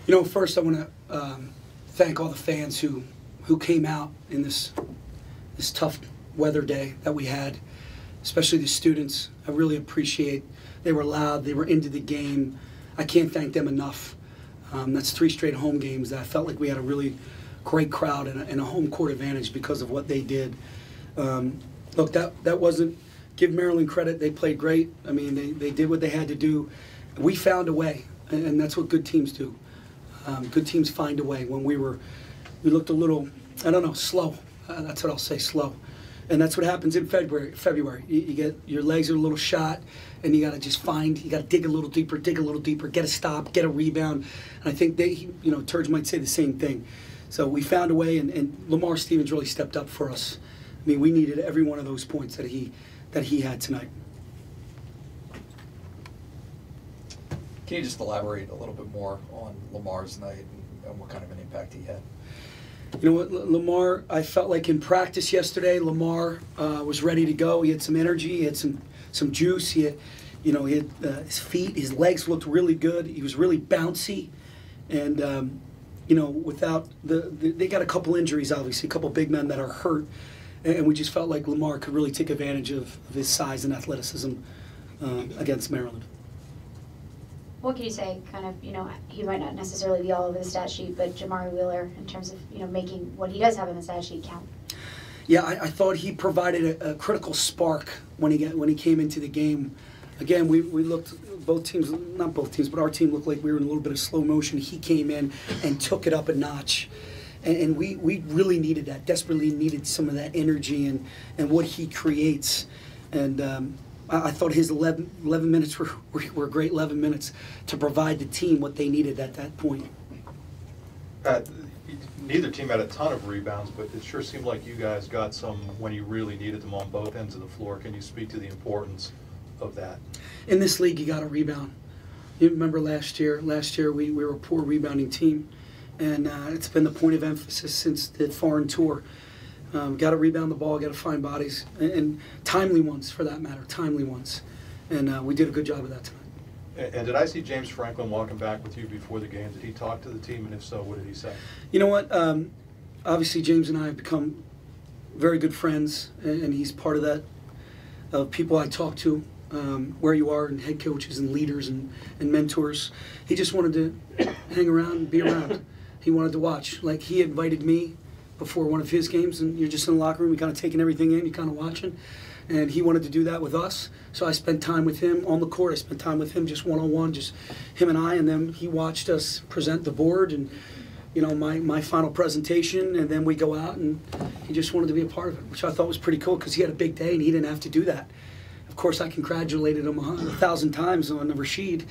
You know, first I want to thank all the fans who came out in this tough weather day that we had, especially the students. I really appreciate. They were loud. They were into the game. I can't thank them enough. That's 3 straight home games that I felt like we had a really great crowd and a home court advantage because of what they did. Look, that wasn't, give Maryland credit. They played great. I mean, they did what they had to do. We found a way, and that's what good teams do. Good teams find a way. When we looked a little, I don't know, slow. That's what I'll say, slow. And that's what happens in February. You get, your legs are a little shot, and you got to just you got to dig a little deeper, get a stop, get a rebound. And I think Turge might say the same thing. So we found a way, and Lamar Stevens really stepped up for us. I mean, we needed every one of those points that he had tonight. Can you just elaborate a little bit more on Lamar's night and what kind of an impact he had? You know what, Lamar, I felt like in practice yesterday, Lamar was ready to go. He had some energy, he had some juice. He had his feet, his legs looked really good. He was really bouncy, and without they got a couple injuries, obviously, a couple big men that are hurt, and we just felt like Lamar could really take advantage of his size and athleticism against Maryland. What can you say, kind of, he might not necessarily be all over the stat sheet, but Jamari Wheeler, in terms of, making what he does have on the stat sheet count? Yeah, I thought he provided a critical spark when he came into the game. Again, we looked, both teams, not both teams, but our team looked like we were in a little bit of slow motion. He came in and took it up a notch. And we really needed that, desperately needed some of that energy and what he creates. And I thought his 11 minutes were great 11 minutes to provide the team what they needed at that point. Neither team had a ton of rebounds, but it sure seemed like you guys got some when you really needed them on both ends of the floor. Can you speak to the importance of that? In this league, you got to rebound. You remember last year we were a poor rebounding team, and it's been the point of emphasis since the foreign tour. Got to rebound the ball, got to find bodies, and timely ones for that matter, timely ones. And we did a good job of that tonight. And did I see James Franklin walking back with you before the game? Did he talk to the team, and if so, what did he say? You know what? Obviously, James and I have become very good friends, and he's part of that, of people I talk to, where you are, and head coaches and leaders and mentors. He just wanted to hang around and be around. He wanted to watch. Like, he invited me before one of his games, and you're just in the locker room, you're kind of taking everything in, you're kind of watching. And he wanted to do that with us, so I spent time with him on the court. I spent time with him just one-on-one, just him and I, and then he watched us present the board and, my final presentation, and then we go out, and he just wanted to be a part of it, which I thought was pretty cool because he had a big day and he didn't have to do that. Of course, I congratulated him 1,000 times on Rashid,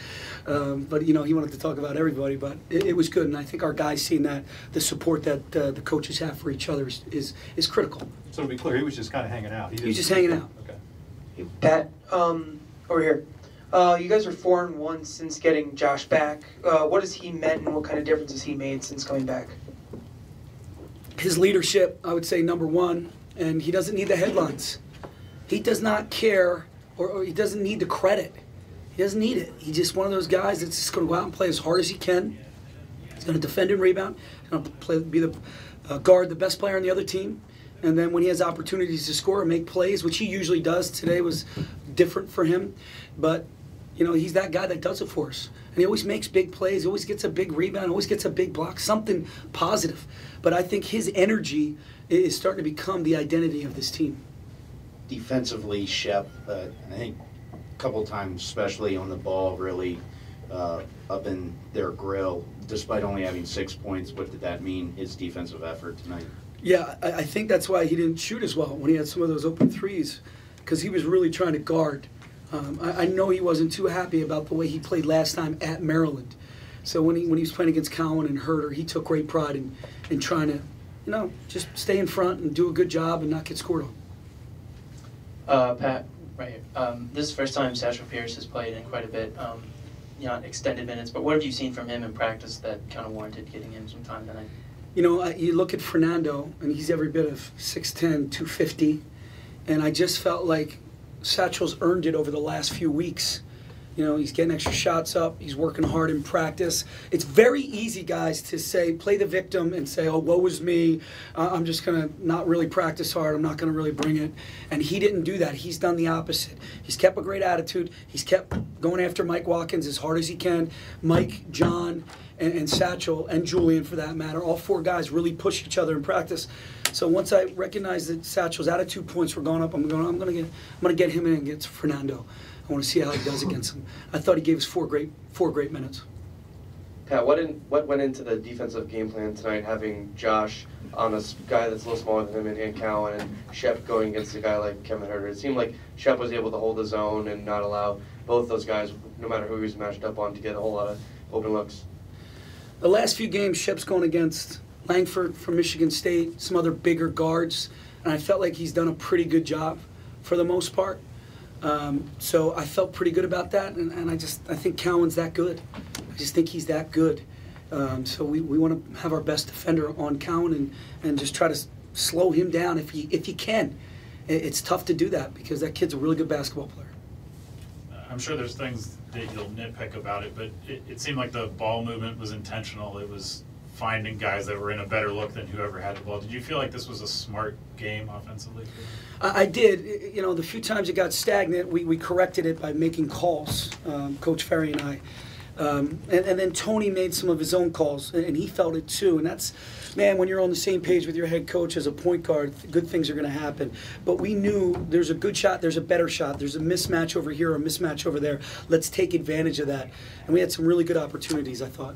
but he wanted to talk about everybody. But it was good, and I think our guys seeing that the support that the coaches have for each other is critical. So to be clear, he was just kind of hanging out. He was just hanging out. Okay. Hey, Pat, over here. You guys are 4-1 since getting Josh back. What has he meant, and what kind of difference has he made since coming back? His leadership, I would say, number one, and he doesn't need the headlines. He does not care, or he doesn't need the credit. He doesn't need it. He's just one of those guys that's just going to go out and play as hard as he can. He's going to defend and rebound. He's going to be the guard, the best player on the other team. And then when he has opportunities to score and make plays, which he usually does, today was different for him. But, he's that guy that does it for us. And he always makes big plays. He always gets a big rebound. Always gets a big block, something positive. But I think his energy is starting to become the identity of this team. Defensively, Shep, I think a couple times, especially on the ball, really up in their grill, despite only having 6 points. What did that mean, his defensive effort tonight? Yeah, I think that's why he didn't shoot as well when he had some of those open threes, because he was really trying to guard. I know he wasn't too happy about the way he played last time at Maryland. So when he was playing against Cowan and Herter, he took great pride in trying to, just stay in front and do a good job and not get scored on. Pat, right here. This is the first time Satchel Pierce has played in quite a bit, extended minutes, but what have you seen from him in practice that kind of warranted getting him some time tonight? You look at Fernando, and he's every bit of 6'10", 250, and I just felt like Satchel's earned it over the last few weeks. You know, he's getting extra shots up. He's working hard in practice. It's very easy, guys, to say, play the victim and say, oh, woe is me. I'm just going to not really practice hard. I'm not going to really bring it. And he didn't do that. He's done the opposite. He's kept a great attitude. He's kept going after Mike Watkins as hard as he can. Mike, John, and Satchel, and Julian, for that matter, all 4 guys really push each other in practice. So once I recognized that Satchel's attitude points were going up, I'm going to get him in against Fernando. I want to see how he does against him. I thought he gave us four great minutes. Pat, what went into the defensive game plan tonight, having Josh on a guy that's a little smaller than him and Cowan, and Shep going against a guy like Kevin Herter? It seemed like Shep was able to hold his own and not allow both those guys, no matter who he was matched up on, to get a whole lot of open looks. The last few games, Shep's going against Langford from Michigan State, some other bigger guards, and I felt like he's done a pretty good job for the most part. So I felt pretty good about that, and I think Cowan's that good. I just think he's that good. So we want to have our best defender on Cowan and just try to slow him down if you can. It's tough to do that because that kid's a really good basketball player. I'm sure there's things that you'll nitpick about it, but it seemed like the ball movement was intentional. It was finding guys that were in a better look than whoever had the ball. Did you feel like this was a smart game offensively? I did. You know, the few times it got stagnant, we corrected it by making calls, Coach Ferry and I. And then Tony made some of his own calls, and he felt it too. And that's, man, when you're on the same page with your head coach as a point guard, good things are going to happen. But we knew there's a good shot, there's a better shot, there's a mismatch over here, a mismatch over there. Let's take advantage of that. And we had some really good opportunities, I thought.